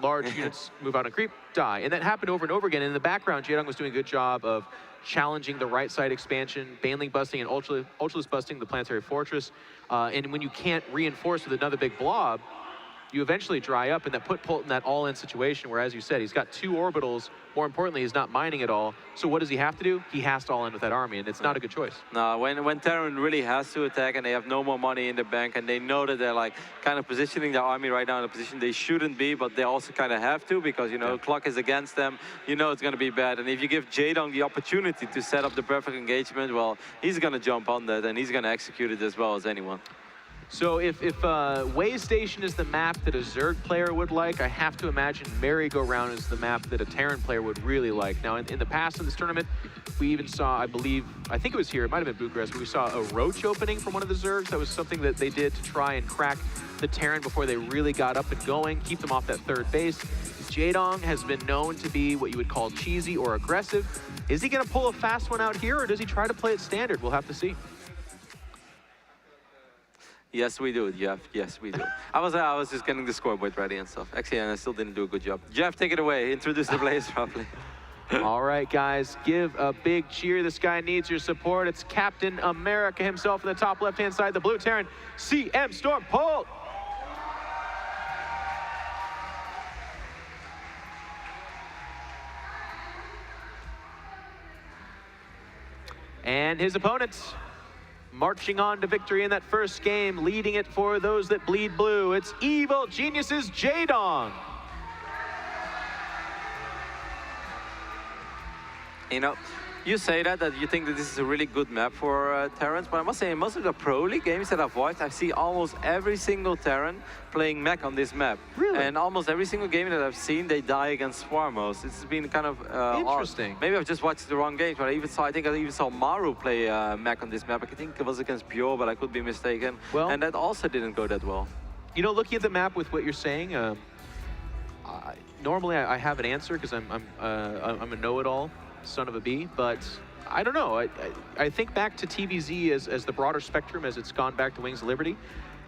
large units move out and creep, die. And that happened over and over again. And in the background, Jaedong was doing a good job of challenging the right side expansion, Baneling busting and Ultralisk busting the planetary fortress. And when you can't reinforce with another big blob, you eventually dry up, and that put Polt in that all-in situation where, as you said, he's got 2 orbitals. More importantly, he's not mining at all. So what does he have to do? He has to all in with that army, and it's not a good choice. No, when Terran really has to attack and they have no more money in the bank and they know that they're like kind of positioning their army right now in a position they shouldn't be, but they also kind of have to because, you know, clock is against them. You know it's going to be bad. And if you give Jaedong the opportunity to set up the perfect engagement, well, he's going to jump on that and he's going to execute it as well as anyone. So if Way Station is the map that a Zerg player would like, I have to imagine Merry-Go-Round is the map that a Terran player would really like. Now, in the past in this tournament, we even saw, I think it was here, it might have been Bucharest, but we saw a Roach opening from one of the Zergs. That was something that they did to try and crack the Terran before they really got up and going, keep them off that third base. Jaedong has been known to be what you would call cheesy or aggressive. Is he going to pull a fast one out here, or does he try to play it standard? We'll have to see. Yes, we do, Jeff. Yes, we do. I was just getting the scoreboard ready and stuff. Actually, and I still didn't do a good job. Jeff, take it away. Introduce the players properly. All right, guys, give a big cheer. This guy needs your support. It's Captain America himself in the top left-hand side, the Blue Terran, CM Storm Polt. And his opponents, marching on to victory in that first game, leading it for those that bleed blue. It's Evil Geniuses Jaedong. You know, you say that you think that this is a really good map for Terrans, but I must say in most of the Pro League games that I've watched, I see almost every single Terran playing mech on this map. Really? And almost every single game that I've seen, they die against Swarmos. It's been kind of interesting. Odd. Maybe I've just watched the wrong games, but I think I even saw Maru play mech on this map. I think it was against Pure, but I could be mistaken. Well, and that also didn't go that well. You know, looking at the map with what you're saying, normally I have an answer because I'm a know-it-all son of a bee, but I don't know. I think back to TVZ as the broader spectrum as it's gone back to Wings of Liberty.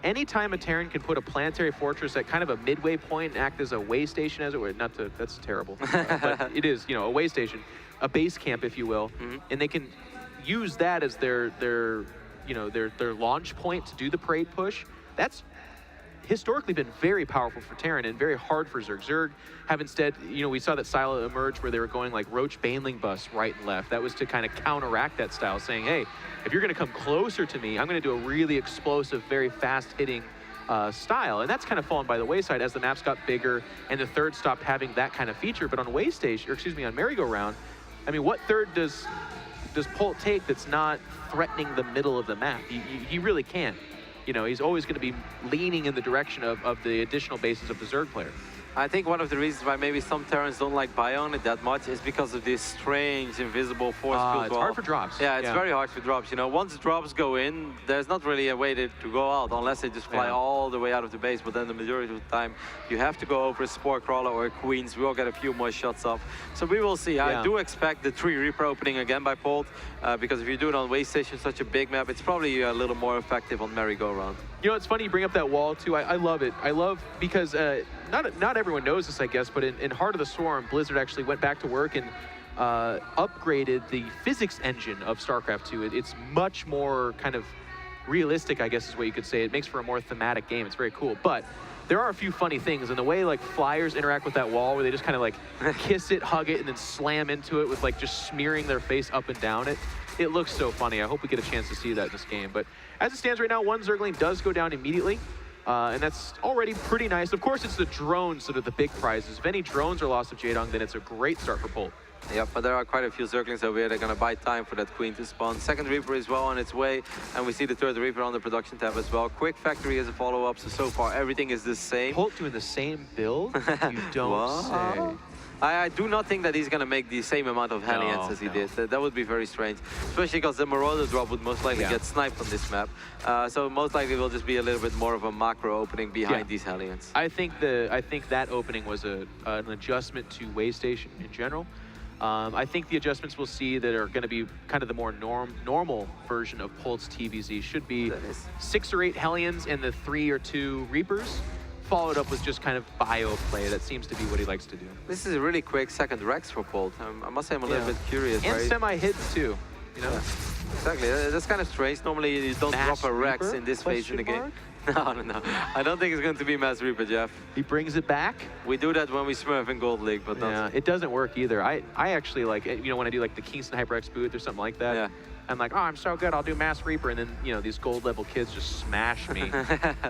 Anytime a Terran can put a planetary fortress at kind of a midway point and act as a way station, as it were, that's terrible, but it is, you know, a way station, a base camp, if you will, and they can use that as their launch point to do the parade push. That's historically been very powerful for Terran and very hard for Zerg. Zerg have instead, you know, we saw that style emerge where they were going like Roach Baneling bus right and left. That was to kind of counteract that style, saying, hey, if you're going to come closer to me, I'm going to do a really explosive, very fast-hitting style. And that's kind of fallen by the wayside as the maps got bigger and the third stopped having that kind of feature. But on Way Station, or excuse me, on Merry-Go-Round, I mean, what third does Polt take that's not threatening the middle of the map? He really can't. You know, he's always going to be leaning in the direction of the additional bases of the Zerg player. I think one of the reasons why maybe some Terrans don't like Bionic that much is because of this strange invisible force field wall. It's hard for drops. Yeah, it's very hard for drops. You know, once drops go in, there's not really a way to go out unless they just fly all the way out of the base. But then the majority of the time, you have to go over a Spore Crawler or a Queens. We will get a few more shots off. So we will see. Yeah. I do expect the 3 Reaper opening again by Polt, because if you do it on Way Station, such a big map, it's probably a little more effective on Merry-Go-Round. You know, it's funny you bring up that wall too. I love it. I love because not everyone knows this, I guess, but in Heart of the Swarm, Blizzard actually went back to work and upgraded the physics engine of Starcraft 2. It's much more kind of realistic, I guess is what you could say. It makes for a more thematic game. It's very cool. But there are a few funny things, and the way like flyers interact with that wall, where they just kind of like kiss it, hug it, and then slam into it with like just smearing their face up and down it. It looks so funny. I hope we get a chance to see that in this game. But as it stands right now, one Zergling does go down immediately. And that's already pretty nice. Of course, it's the drones that are the big prizes. If any drones are lost of Jaedong, then it's a great start for Polt. Yep, but there are quite a few Zerglings over here. They're going to buy time for that Queen to spawn. Second Reaper is well on its way, and we see the third Reaper on the production tab as well. Quick Factory is a follow-up, so far everything is the same. Polt doing the same build? You don't say. I do not think that he's going to make the same amount of Hellions as he did. That would be very strange, especially because the Marauder drop would most likely get sniped on this map. So most likely will just be a little bit more of a macro opening behind these Hellions. I think that opening was an adjustment to Way Station in general. I think the adjustments we'll see that are going to be kind of the more normal version of Polt's TVZ should be 6 or 8 Hellions and the 3 or 2 Reapers. followed up with just kind of bio play. That seems to be what he likes to do. This is a really quick second Rex for Polt. I must say I'm a little bit curious. And right? semi-hits too, you know? Yeah. Exactly, that's kind of strange. Normally you don't Mass drop a Rex Reaper? in this phase in the game. Mark? No. I don't think it's going to be Mass Reaper, Jeff. He brings it back. We do that when we smurf in Gold League, but Yeah, it doesn't work either. I actually like, you know, when I do like the Kingston HyperX booth or something like that, Yeah. I'm like, oh, I'm so good, I'll do Mass Reaper, and then, you know, these gold level kids just smash me,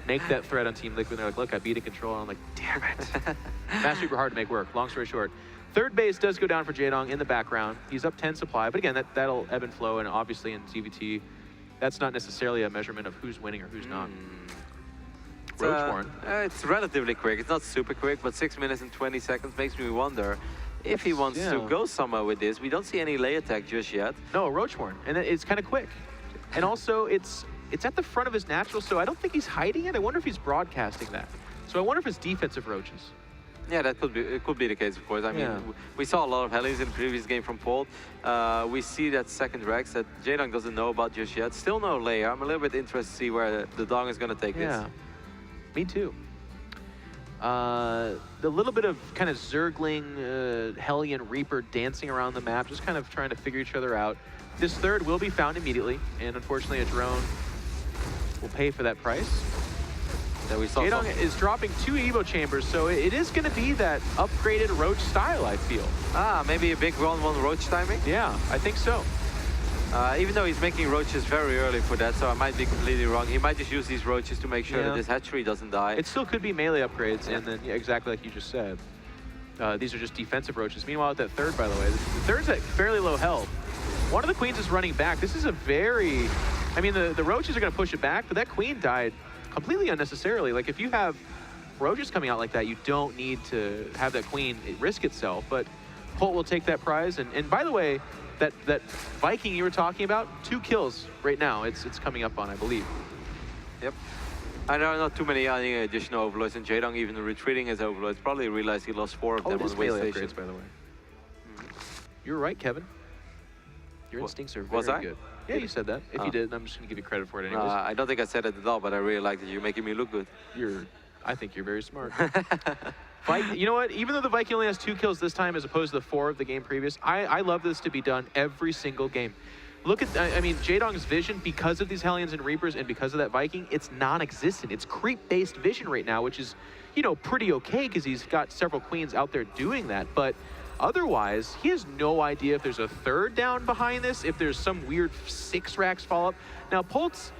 make that threat on Team Liquid, and they're like, look, I beat it control, and I'm like, damn it. Mass Reaper hard to make work, long story short. Third base does go down for Jaedong in the background. He's up 10 supply, but again, that'll ebb and flow, and obviously in ZvT, that's not necessarily a measurement of who's winning or who's not. Roachborn. It's relatively quick. It's not super quick, but 6 minutes and 20 seconds makes me wonder if he wants to go somewhere with this. We don't see any lay attack just yet. No, Roachborn, and it's kind of quick. And also, it's at the front of his natural, so I don't think he's hiding it. I wonder if he's broadcasting that. So I wonder if it's defensive Roaches. Yeah, it could be the case, of course. I mean, we saw a lot of Hellions in the previous game from Polt. We see that second Rex that Jaedong doesn't know about just yet. Still no layer. I'm a little bit interested to see where the Dong is going to take this. Me too. The little bit of kind of Zergling, Hellion, Reaper dancing around the map, just kind of trying to figure each other out. This third will be found immediately, and unfortunately a drone will pay for that price. That we saw. Jaedong is dropping 2 Evo chambers, so it is going to be that upgraded Roach style, I feel. Maybe a big 1-1 Roach timing? Yeah, I think so. Even though he's making Roaches very early for that, so I might be completely wrong. He might just use these Roaches to make sure that this hatchery doesn't die. It still could be melee upgrades, and then exactly like you just said. These are just defensive Roaches. Meanwhile, at that third, by the way, the third's at fairly low health. One of the queens is running back. This is a very... I mean, the Roaches are going to push it back, but that queen died completely unnecessarily. Like, if you have Roaches coming out like that, you don't need to have that queen risk itself, but Polt will take that prize. And by the way, that Viking you were talking about, 2 kills right now. It's coming up on, I believe. Yep. I know not too many additional overlords, and Jaedong even retreating his overlords. Probably realized he lost 4 of them on the way station. Upgrades, by the way. You were right, Kevin. Your instincts are very good. Yeah, you said that. If you did, I'm just going to give you credit for it anyways. I don't think I said it at all, but I really like that you're making me look good. I think you're very smart. You know what? Even though the Viking only has 2 kills this time as opposed to the 4 of the game previous, I love this to be done every single game. Look at, I mean, Jaedong's vision, because of these Hellions and Reapers and because of that Viking, it's non-existent. It's creep-based vision right now, which is, you know, pretty okay because he's got several queens out there doing that. But otherwise, he has no idea if there's a third down behind this, if there's some weird 6 racks follow-up. Now, Polt's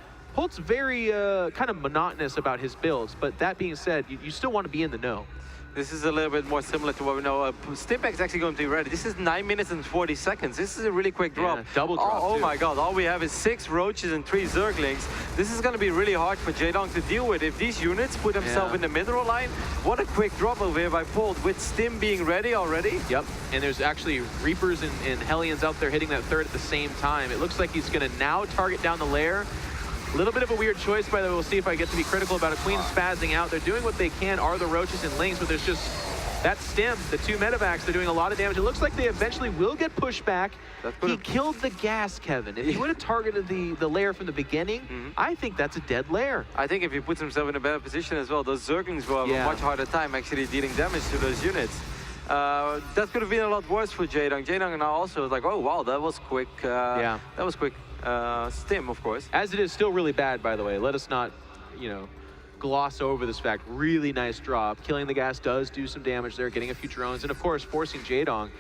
very kind of monotonous about his builds, but that being said, you still want to be in the know. This is a little bit more similar to what we know. Stimpack is actually going to be ready. This is 9 minutes and 40 seconds. This is a really quick drop. Yeah, double drop, Oh my god, all we have is 6 Roaches and 3 Zerglings. This is going to be really hard for Jaedong to deal with. If these units put themselves in the middle line, what a quick drop over here by Polt, with Stim being ready already. Yep, and there's actually Reapers and Hellions out there hitting that third at the same time. It looks like he's going to now target down the lair. A little bit of a weird choice, by the way. We'll see if I get to be critical about a queen spazzing out. They're doing what they can, are the Roaches and Lings, but there's just that Stim, the 2 medevacs, they're doing a lot of damage. It looks like they eventually will get pushed back. He killed the gas, Kevin. If he would have targeted the lair from the beginning, I think that's a dead lair. I think if he puts himself in a better position as well, those Zerglings will have a much harder time actually dealing damage to those units. That could have been a lot worse for Jaedong. Jaedong now also is like, oh wow, that was quick. That was quick. Stim, of course. As it is still really bad, by the way. Let us not, you know, gloss over this fact. Really nice drop. Killing the gas does do some damage there, getting a few drones, and of course forcing Jaedong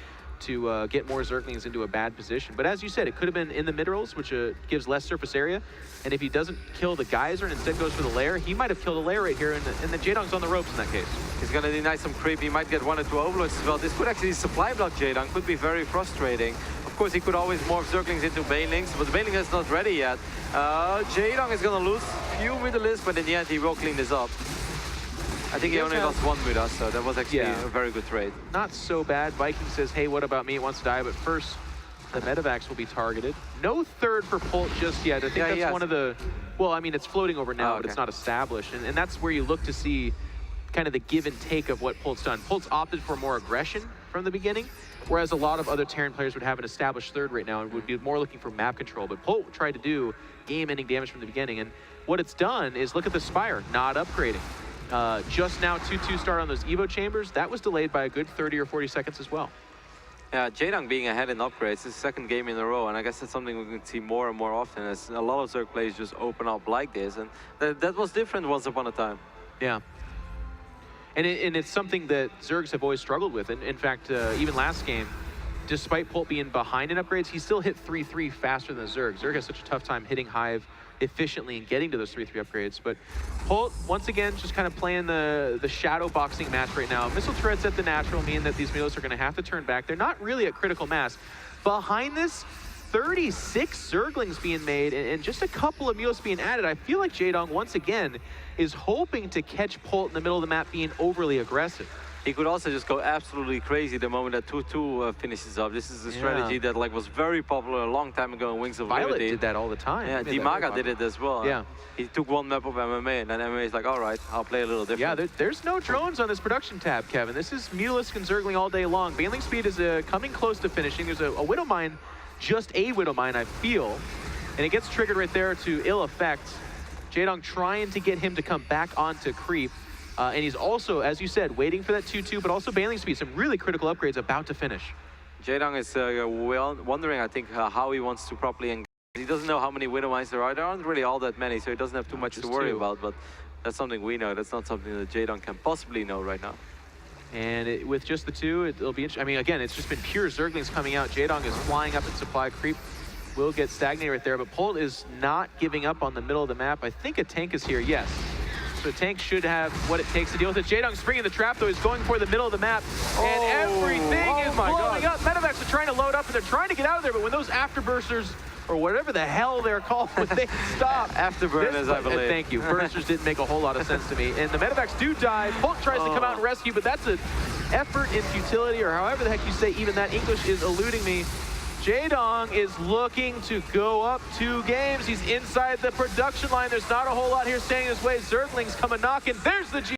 to get more Zerglings into a bad position. But as you said, it could have been in the minerals, which gives less surface area. And if he doesn't kill the geyser and instead goes for the lair, he might have killed a lair right here, and then Jaedong's on the ropes in that case. He's going to deny some creep. He might get 1 or 2 overlords as well. This could actually supply block Jaedong. Could be very frustrating. Of course, he could always morph Zerglings into Banelings, but the Baneling is not ready yet. Jaedong is going to lose a few Mutalisks, but in the end, he will clean this up. I think he only lost 1 Mutas, so that was actually a very good trade. Not so bad. Viking says, hey, what about me? Wants to die, but first, the medevacs will be targeted. No third for Polt just yet. I think that's one of the... Well, I mean, it's floating over now, but it's not established. And that's where you look to see kind of the give and take of what Polt's done. Polt's opted for more aggression from the beginning, whereas a lot of other Terran players would have an established third right now and would be more looking for map control. But Polt tried to do game-ending damage from the beginning. And what it's done is, look at the Spire, not upgrading. just now 2-2 start on those Evo chambers. That was delayed by a good 30 or 40 seconds as well. Yeah, Jaedong being ahead in upgrades, his second game in a row, and I guess that's something we can see more and more often as a lot of Zerg players just open up like this, and that was different once upon a time. Yeah. And it's something that Zergs have always struggled with. And in fact, even last game, despite Polt being behind in upgrades, he still hit 3-3 faster than Zerg. Zerg has such a tough time hitting Hive efficiently and getting to those 3-3 upgrades. But Polt, once again, just kind of playing the shadow boxing match right now. Missile turrets at the natural mean that these Mulos are going to have to turn back. They're not really at critical mass. Behind this, 36 Zerglings being made and just a couple of Mulos being added. I feel like Jaedong, once again, is hoping to catch Polt in the middle of the map being overly aggressive. He could also just go absolutely crazy the moment that 2-2 finishes up. This is a strategy that was very popular a long time ago in Wings of Violet Liberty. did that all the time. Yeah, Dimaga did it as well. Yeah. He took one map of MMA, and then MMA is like, all right, I'll play a little different. Yeah, there's no drones on this production tab, Kevin. This is Mulisk and Zergling all day long. Baneling speed is coming close to finishing. There's a Widow Mine, just a Widow Mine, I feel. And it gets triggered right there to ill effect. Jaedong trying to get him to come back onto creep. And he's also, as you said, waiting for that 2-2, but also Baneling speed, some really critical upgrades about to finish. Jaedong is wondering, I think, how he wants to properly engage. He doesn't know how many Widow Mines there are. There aren't really all that many, so he doesn't have too much to worry about, but that's something we know. That's not something that Jaedong can possibly know right now. And with just the two, it'll be interesting. I mean, again, it's just been pure Zerglings coming out. Jaedong is flying up in supply. Creep will get stagnated right there, but Polt is not giving up on the middle of the map. I think a tank is here, yes. So tank should have what it takes to deal with it. Jaedong springing the trap, though. He's going for the middle of the map. And everything is blowing up. Medivacs are trying to load up, and they're trying to get out of there, but when those afterbursters, or whatever the hell they're called, when they stop. Afterburners, I believe. Thank you. Bursters didn't make a whole lot of sense to me. And the Medivacs do die. Polt tries to come out and rescue, but that's an effort in futility, or however the heck you say, even that English is eluding me. Jaedong is looking to go up 2 games. He's inside the production line. There's not a whole lot here standing his way. Zerglings come a knocking. There's the G.